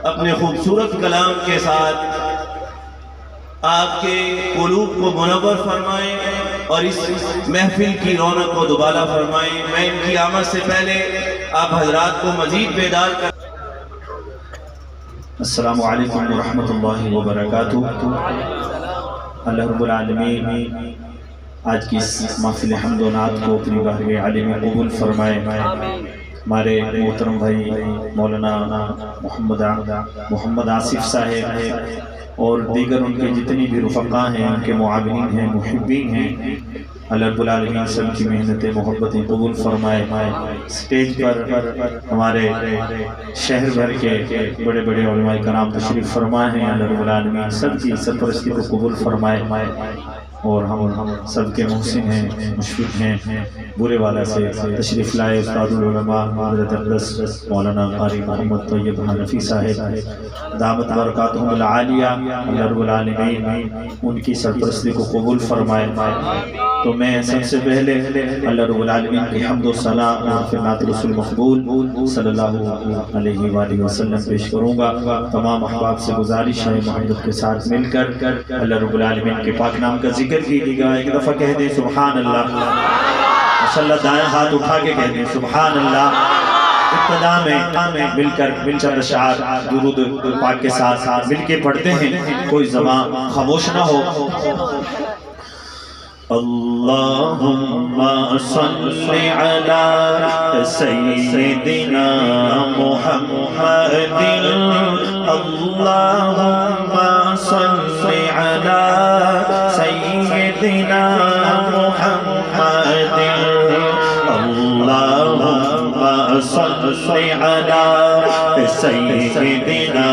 اپنے خوبصورت کلام کے ساتھ آپ کے قلوب کو منور فرمائیں اور اس محفل کی رونق کو دوبالا فرمائیں۔ میں ان کی آمد سے پہلے آپ حضرات کو مزید بیدار کر السلام علیکم ورحمتہ اللہ وبرکاتہ۔ اللہ رب العالمین آج کی اس محفل حمد و نعت کو اپنی بارگاہ عالی میں قبول فرمائے۔ ہمارے محترم بھائی مولانا محمد آصف صاحب اور دیگر ان کے جتنی بھی رفقا ہیں، ان کے معاونین ہیں، محبین ہیں، اللہ رب العالمین سب کی محنتیں محبتیں قبول فرمائے۔ سٹیج پر ہمارے شہر بھر کے بڑے بڑے علماء کرام تشریف فرمائے ہیں، اللہ رب العالمین سب کی سرپرستی کو قبول فرمائے، اور ہم سب کے محسن ہیں، مشفق ہیں۔ برے والا سے تشریف لائے استاد العلماء حضرت اقدس مولانا قاری محمد طیب حنفی صاحب دامت برکاتہم العالیہ، اللہ رب العالمین ان کی سرپرستی کو قبول فرمائے۔ تو میں سب سے پہلے اللہ رب العالمین کی حمد و ثنا اور پھر نعت رسول مقبول صلی اللہ علیہ وآلہ وسلم پیش کروں گا۔ تمام احباب سے گزارش ہے محبت کے ساتھ مل کر اللہ رب العالمین کے پاک نام کا ذکر کیجیے گا۔ ایک دفعہ کہہ دیں سبحان اللہ، ماشاءاللہ دائیں ہاتھ اٹھا کے کہہ دیں سبحان اللہ۔ ابتدا میں مل کر چند اشعار درود پاک کے ساتھ مل کے پڑھتے ہیں، کوئی زبان خاموش نہ ہو۔ اللہم صلی علی سیدنا محمد، اللہم صلی علی سیدنا محمد، اللہم صلی علی سیدنا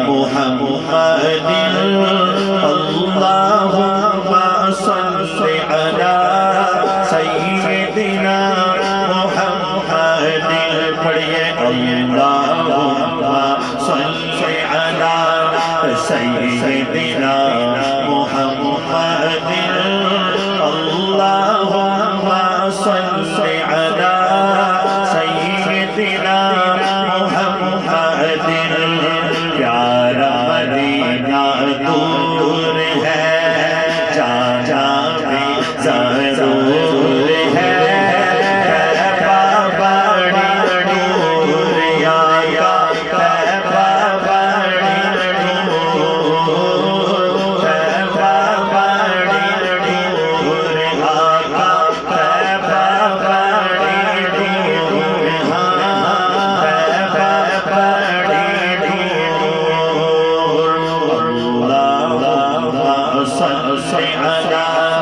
محمد، اللہم صلی علی سیدنا محمد۔ پڑھیے اللہم صلی علی سیدنا محمد، اللہم صلی علی سیدنا محمد۔ پیارا مدینہ دور ہے، جانا بھی ضرور ہے، بابا دور یا بابا دور، بابا دور آقا، بابا دور، بابا دور۔ صلی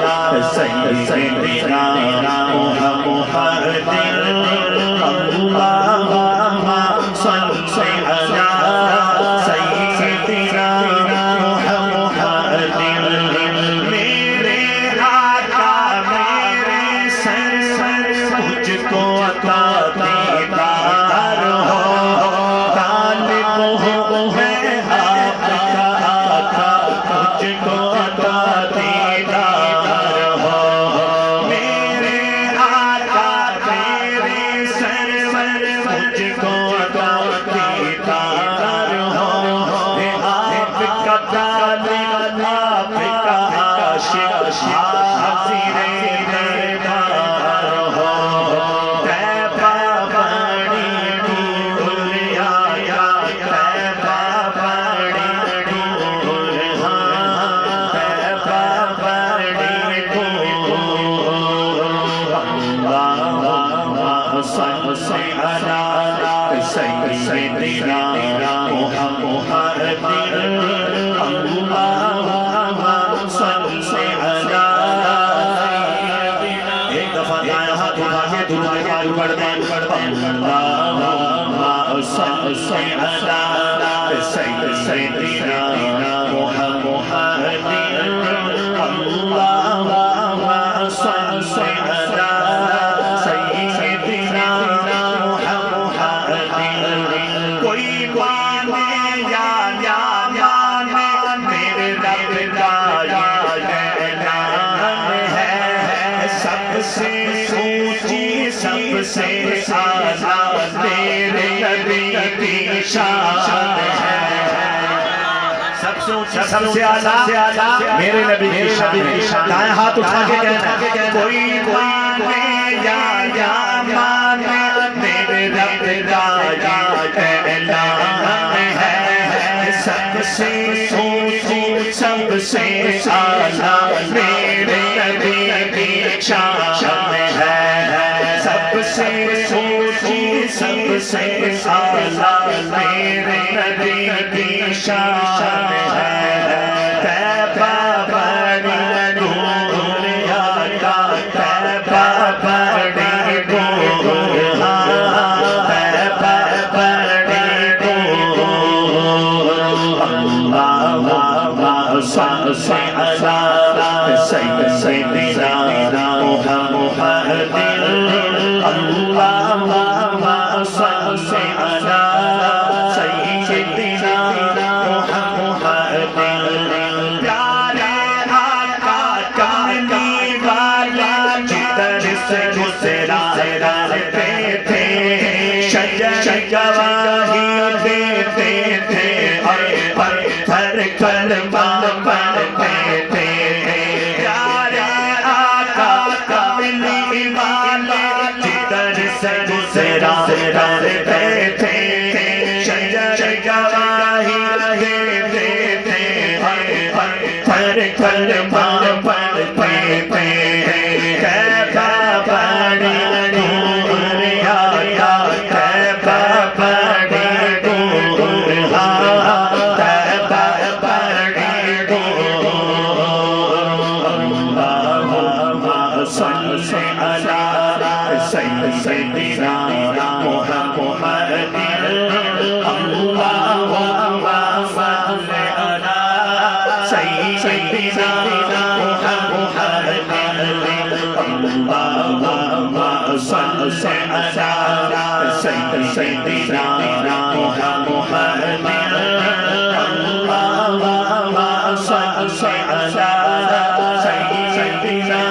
علی سیدنا محمد، اللہم صلی علی سیدنا محمد۔ میرے آقا میرے سرور مجھ کو عطا دیدار ہو، طالب ہوں میں آپ کا آقا، مجھ کو عطا دیدار ہو۔ میرے آقا میرے سرور مجھ کو عطا دیدار ہو، آپ کا طالب آپ کا عاشق حاضر دربار ہو۔ طیبہ بڑی دور آیا، طیبہ بڑی دور، طیبہ بڑی دور۔ اللہم صلی علی سیدنا محمد، اللہم صلی علی۔ ایک دفعہ دائیں ہاتھ اٹھا کے درود پاک پڑھ دیں، اللہم صلی علی سیدنا محمد، اللہم صلی علی سیدنا محمد۔ کوئی مانے یا نہ مانے میرے رب کا یہ اعلان ہے، سب سے اونچی سب سے اعلیٰ میرے نبی کی شان ہے۔ سب سے اعلیٰ میرے نبی کی شان ہے. دائیں ہاتھ اٹھا کے کہنا کوئی مانے یا مانے میرے رب کا اعلان ہے. سب سے اونچی سب سے اعلیٰ میرے نبی کی شان ہے. سب سے اونچی سب سے اعلیٰ میرے نبی کی شان ہے. تیبہ بڑی دور آقا تیبہ بڑی دور تیبہ بڑی دور. اللہم صل علی سیدنا محمد. اللہم صل علی سیدنا محمد. پیارے آقا کملی والا جدھر سے گزرا کرتے تھے شجر گواہی دیتے تھے اور پتھر کلمہ پڑھتے تھے. پیارے آقا کملی والا جدھر سے گزرا کرتے تھے شجر گواہی دیتے تھے اور پتھر کلمہ پڑھتے تھے. تیبہ بڑی دور آقا تیبہ بڑی دور تیبہ بڑی دور. اللہم صل علی سیدنا محمد. اللہم صل علی سیدنا محمد. اللہم صل علی سیدنا محمد. اللہم صل علی سیدنا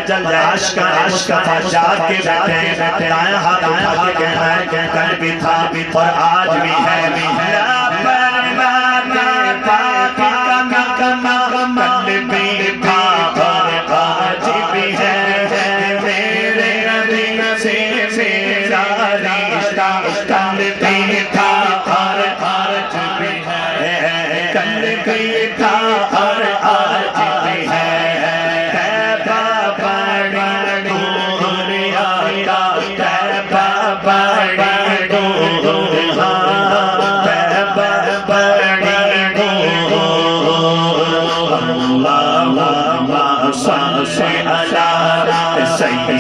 جل عشق کا جا کے بیٹھے دائیں ہاتھ اٹھا کے کہنا ہے کل بھی تھا اور آج بھی ہے. کل بھی تھا اور آج بھی ہے میرے نبی سے رشتہ. کل بھی تھا اور آج بھی ہے. کل بھی تھا اور آج بھی ہے.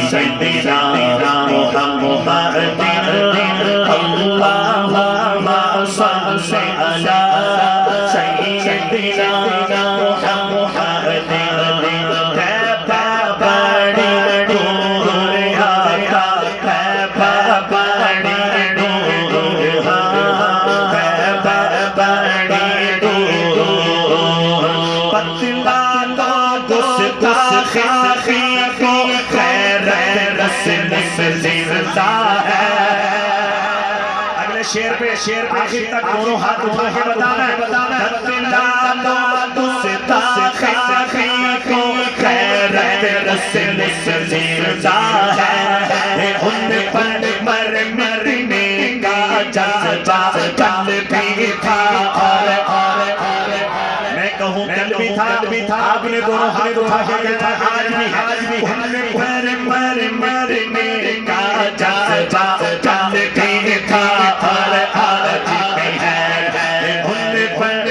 سیدنا محمد. اللہم صل علی سیدنا محمد. تیبہ بڑی دور آقا تیبہ بڑی دور تیبہ بڑی دور. پتلا تو گستاخی کو زندہ ہے. اگلے شعر پہ آخر تک دونوں ہاتھ اٹھا کے بتانا ہے. گستاخی کو خیرت رسل زندہ ہے. ان پر مرنے کا جذبہ کل بھی تھا اور میں کہوں کل بھی تھا. آپ نے دونوں ہاتھ اٹھا کے کہا آج بھی ان پر مرنے کا جذبہ کل بھی تھا اور آج بھی ہے. ان پر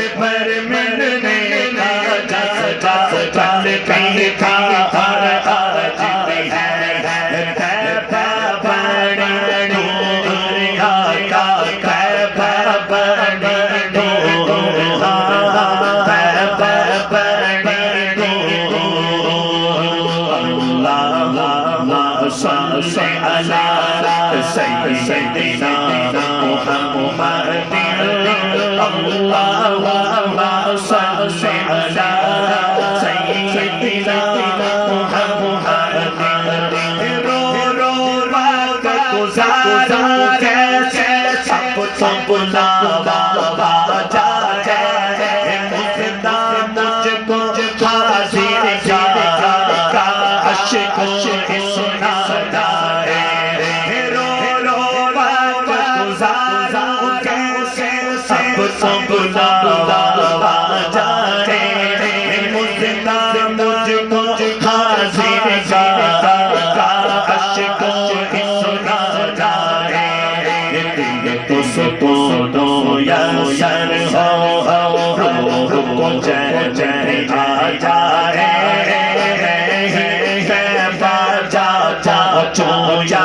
مرنے کا جذبہ کل بھی تھا اور آج بھی ہے. تیبہ بڑی دور آقا تیبہ بڑی دور تیبہ بڑی دور. اللہم علی سیدنا محمد اللہم صلی علی سیدنا محمد رو رو رات گزارا کیسے سب بلاوا جائے مجھے کو حاضر جائے عشق سنا جائے رو رو رات گزارا کیسے سب بلاوا جائے مجھے کو حاضر جائے عشق سنا جائے تو سکونو یسر ہو روح کو چین چین آ جائے باجا چا چویا